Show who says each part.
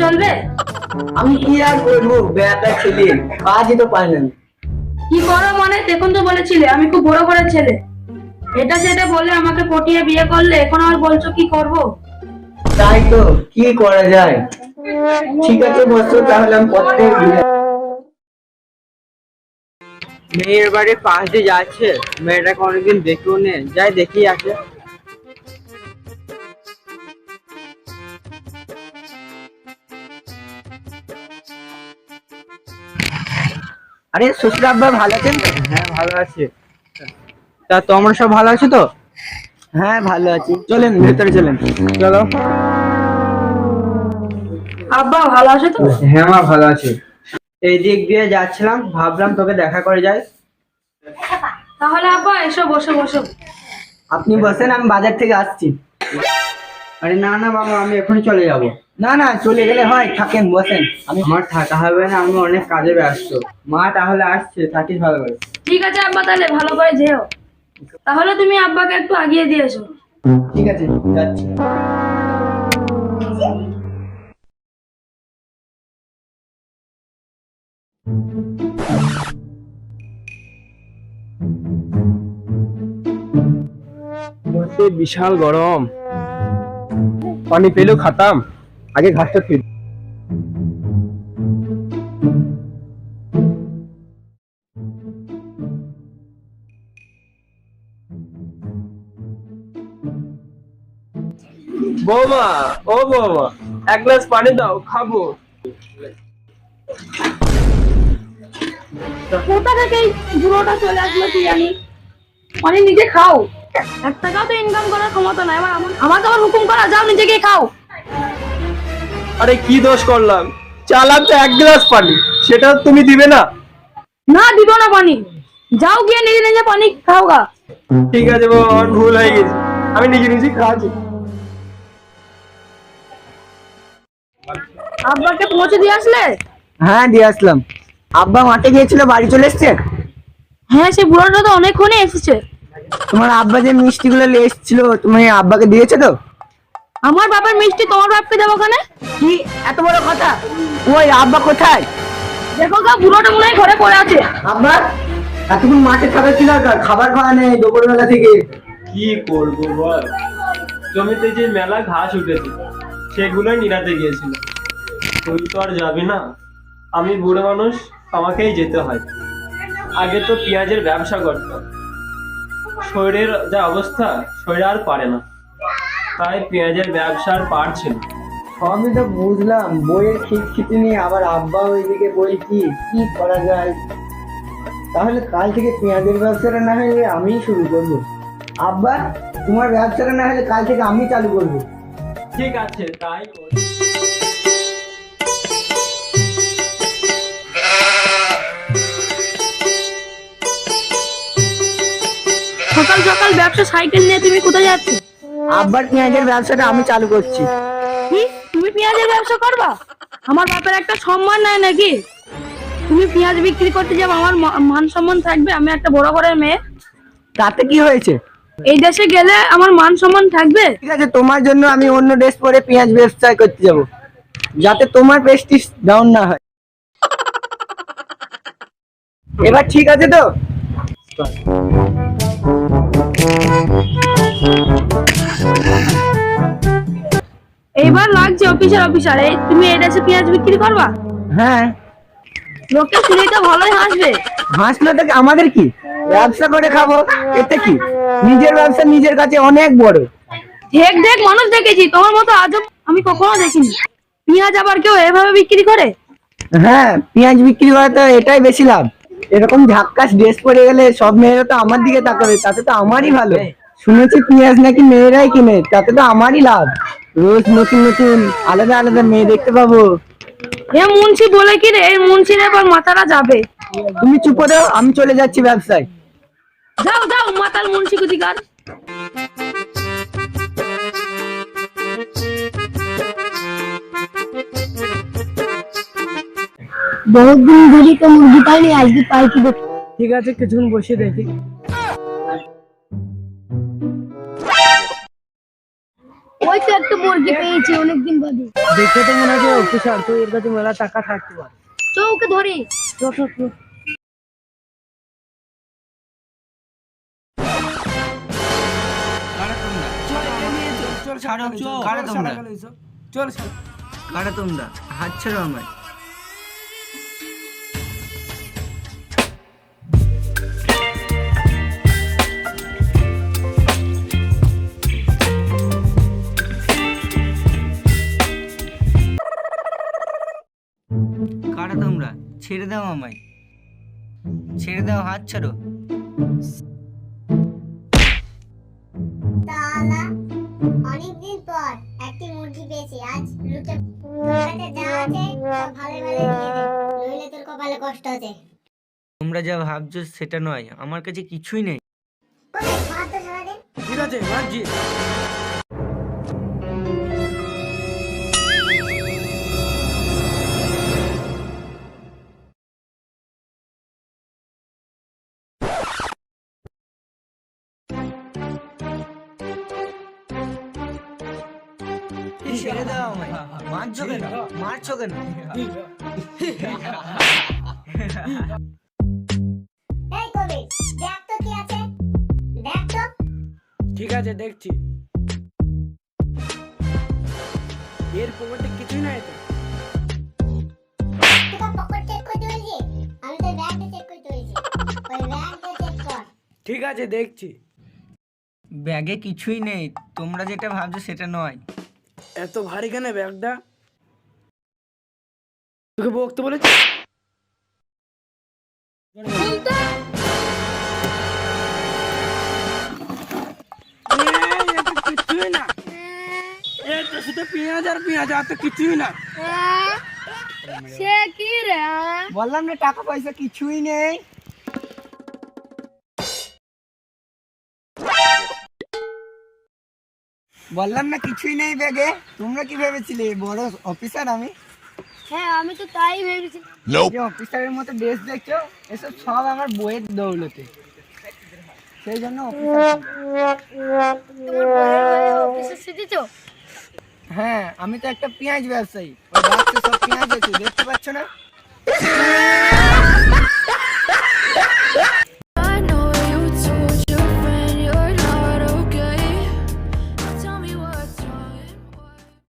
Speaker 1: চলবে?
Speaker 2: আমি কি আর করবো, বেটা ছেলে, কাজই তো পাই না।
Speaker 1: কি করো মানে? দেখুন তো বলেছিলে আমি খুব বড় ঘরের ছেলে, এটা সেটা বলে আমাকে পটিয়ে বিয়ে করলে, এখন আর বলছো কি করব?
Speaker 2: তাই তো, কি করা যায়? ঠিক আছে বসো, তাহলে আমি পড়তে মেয়ের বাড়ির পাশ দিয়ে যাচ্ছে, মেয়েটাকে অনেকদিন দেখেও নে, যাই দেখি আছে। আরে শ্বশুর আব্বা ভালো আছেন তো? হ্যাঁ ভালো আছি। তা তোমরা সব ভালো আছো তো? হ্যাঁ ভালো আছি, চলেন ভেতরে চলেন। চলো।
Speaker 1: আব্বা ভালো আছে তো?
Speaker 2: হ্যাঁ মা ভালো আছি। এই দিক দিয়ে যাচ্ছিলাম, ভাবলাম তোকে দেখা করে যাই।
Speaker 1: তাহলে আব্বা এসো, বসো বসো।
Speaker 2: আপনি বসেন, আমি বাজার থেকে আসছি। আরে না না বাবা, আমি এখনই চলে যাব। না না, চলে গেলে হয়, থাকেন বসেন। আমার থাকা হবে না, আমি অনেক কাজে ব্যস্ত। মা তাহলে আসছে, থাকিস ভালো করে।
Speaker 1: ঠিক আছে আব্বা, তাহলে ভালো করে যেও। তাহলে তুমি আব্বাকে একটু আগিয়ে দিয়ে এসো।
Speaker 2: ঠিক আছে, যাচ্ছি।
Speaker 3: মধ্যে বিশাল গরম, পানি পেলেও খাতাম, আগে ঘাসটা ফির। বৌমা, ও বৌমা, এক গ্লাস পানি দাও, খাবো।
Speaker 1: কোথা থেকে এই বুড়োটা চলে আসলো কি জানি। মানে নিজে খাও, 1 টাকাও তো ইনকাম করার ক্ষমতা নাই আমার। আমাকে আবার হুকুম করা, যাও নিজে গিয়ে খাও।
Speaker 3: আরে কি দোষ করলাম? চালাম তো এক গ্লাস পানি, সেটা তুমি দিবে না?
Speaker 1: না দিব না পানি, যাও গিয়ে নিজে নিজে পানি খাও গা।
Speaker 3: ঠিক আছে বৌমা, আমার ভুল হয়ে গেছে, আমি নিজে নিজে খাচ্ছি।
Speaker 1: আব্বাকে পৌঁছে দিয়ে আসলে?
Speaker 2: হ্যাঁ দিয়ে আসলাম। আব্বা মাঠে গিয়েছিল, বাড়ি চলে এসছে।
Speaker 1: হ্যাঁ, সে বুড়োটা তো অনেকক্ষণে এসেছে।
Speaker 2: তোমার আব্বা যে মিষ্টিগুলো নিয়ে এসেছিল, তুমি আব্বাকে দিয়েছো তো?
Speaker 1: আমার বাবার মিষ্টি তোমার বাপকে দেবো ওখানে?
Speaker 2: কি এত বড় কথা? ওই আব্বা কোথায়?
Speaker 1: দেখো গা, বুড়োটা মনে হয় ঘরে পড়ে আছে।
Speaker 2: আব্বা এতক্ষণ মাঠে থাকা কি দরকার? খাবার খাওয়া নেই দুপুরবেলা থেকে।
Speaker 3: কি করবো বল, জমিতে যে মেলা ঘাস উঠেছে সেগুলোই নিরাতে গিয়েছিল। তুই তো আর যাবি না, আমি বুড়ো মানুষ, আমাকেই যেতে হয়। আগে তো পেঁয়াজের ব্যবসা করতাম, শরীরের যা অবস্থা, শরীর আর পারে না, তাই পেঁয়াজের ব্যবসার পারছে না।
Speaker 2: আমি তো বুঝলাম, বইয়ের খিটখিটি নিয়ে আবার আব্বা ওইদিকে বই, কি কি করা যায়? তাহলে কাল থেকে পেঁয়াজের ব্যবসাটা না হলে আমিই শুরু করবো। আব্বা তোমার ব্যবসাটা না হলে কাল থেকে আমি চালু করবো।
Speaker 3: ঠিক আছে, তাই কর।
Speaker 1: সকাল সকাল ব্যবসা সাইকেল নিয়ে তুমি কোথায় যাচ্ছ?
Speaker 2: আব্বার পেঁয়াজের ব্যবসাটা আমি চালু করছি।
Speaker 1: কি, তুমি পেঁয়াজের ব্যবসা করবা? আমার বাপের একটা সম্মান নাই নাকি? তুমি পেঁয়াজ বিক্রি করতে যাবো, আমার মান সম্মান থাকবে? আমি একটা বড় ঘরের মেয়ে,
Speaker 2: তাতে কি হয়েছে?
Speaker 1: এই দেশে গেলে আমার মান সম্মান থাকবে।
Speaker 2: ঠিক আছে, তোমার জন্য আমি অন্য ড্রেস পরে পেঁয়াজ ব্যবসা করতে যাব, যাতে তোমার প্রেস্টিজ ডাউন না হয়। এবার ঠিক আছে তো?
Speaker 1: এইবার লাগছে অফিসার অফিসার, এই তুমি এই দেশে পেঁয়াজ বিক্রি করবা?
Speaker 2: হ্যাঁ।
Speaker 1: লোকে শুনে তো ভালোই হাসবে।
Speaker 2: হাসলে তো আমাদের কি, ব্যবসা করে খাবো, এতে কি? নিজের ব্যবসা নিজের কাছে অনেক বড়।
Speaker 1: ঢেক ঢেক মানুষ দেখেছি, তোমার মতো আজব আমি কখনো দেখিনি। পেঁয়াজ আবার কেউ এভাবে বিক্রি করে?
Speaker 2: হ্যাঁ, পেঁয়াজ বিক্রি করা তো এটাই বেশি লাভ। এরকম ঝাক্কাস ড্রেস পরে গেলে সব মেয়েরা তো আমার দিকে তাকাবে, তাতে তো আমারই ভালো। শুনেছি পেঁয়াজ নাকি মেয়েরাই কিনে, তাতে তো আমারই লাভ। রোজ নতুন নতুন আলাদা আলাদা মেয়ে দেখতে পাবো।
Speaker 1: এ মুন্সি বলে কি রে, এই মুন্সির এবার মাথাটা যাবে।
Speaker 2: তুমি চুপ দাও, আমি চলে যাচ্ছি ব্যবসায়।
Speaker 1: যাও যাও, মাতাল মুন্সি কোথাকার।
Speaker 4: बहुत दिन धरी तो मुर्गी पाली, आज भी पाल की देखी।
Speaker 1: ঠিক আছে, কিছুক্ষণ বসে দেখি। ওই
Speaker 4: ওই তো একটা মুরগি পেয়েছি অনেকদিন বাদে।
Speaker 2: দেখে তো মনে হচ্ছে অফিসার, তো এর কাছে মেলা টাকা থাকতে পারে।
Speaker 4: চো ওকে ধরি।
Speaker 2: কারা তোমরা? হাত ছাড়ো আমায়। কারা তোমরা? ছেড়ে দাও আমায়, ছেড়ে দাও, হাত ছাড়ো।
Speaker 5: তালা অনেকদিন পর একটি মুরগি পেয়েছি। আজ লুটে তোর কাছে যা আছে সব ভালো ভালো দিয়ে দে, নইলে তোর কপালে কষ্ট আছে।
Speaker 2: তোমরা যা ভাবছো সেটা নয়, আমার কাছে কিছুই নেই।
Speaker 5: কোথায় মার তো সারাদিন?
Speaker 2: ঠিক আছে, মারছি। ছেড়ে দাও আমায়, মারছো কেন? মারছো কেন?
Speaker 5: এই কবির, দেখ তো কি আছে, দেখ তো।
Speaker 6: ঠিক আছে, দেখছি। এর পকেটে কিছুই নাই তো।
Speaker 5: তুই তো পকেট চেক করতে বলছি, আমি তো ব্যাগটা চেক করতে বলছি। ওই ব্যাগটা চেক কর।
Speaker 6: ঠিক আছে, দেখছি।
Speaker 2: ব্যাগে কিছুই নেই, তোমরা যেটা ভাবছো সেটা নয়।
Speaker 6: এত ভারী কেন ব্যাগটা? তোকে বকতে বলেছি? কিছুই না, এটা শুধু পেঁয়াজ আর পেঁয়াজ, আর তো কিছুই না।
Speaker 4: সে কি রে?
Speaker 2: বললাম না টাকা পয়সা কিছুই নেই। বললাম না কিছুই নেই ব্যাগে। তোমরা কি ভেবেছিলে বড় অফিসার আমি?
Speaker 4: হ্যাঁ আমি তো তাই ভেবেছি।
Speaker 2: যে অফিসারের মতো ড্রেস দেখছো, এসব সব আমার বইয়ের দৌলতে। সেই জন্য অফিসার।
Speaker 4: তোমার বইয়ের অফিসে শিখেছো?
Speaker 2: হ্যাঁ, আমি তো একটা পেঁয়াজ ব্যবসায়ী। ওই বাক্সে সব পেঁয়াজ আছে, দেখতে পাচ্ছ না?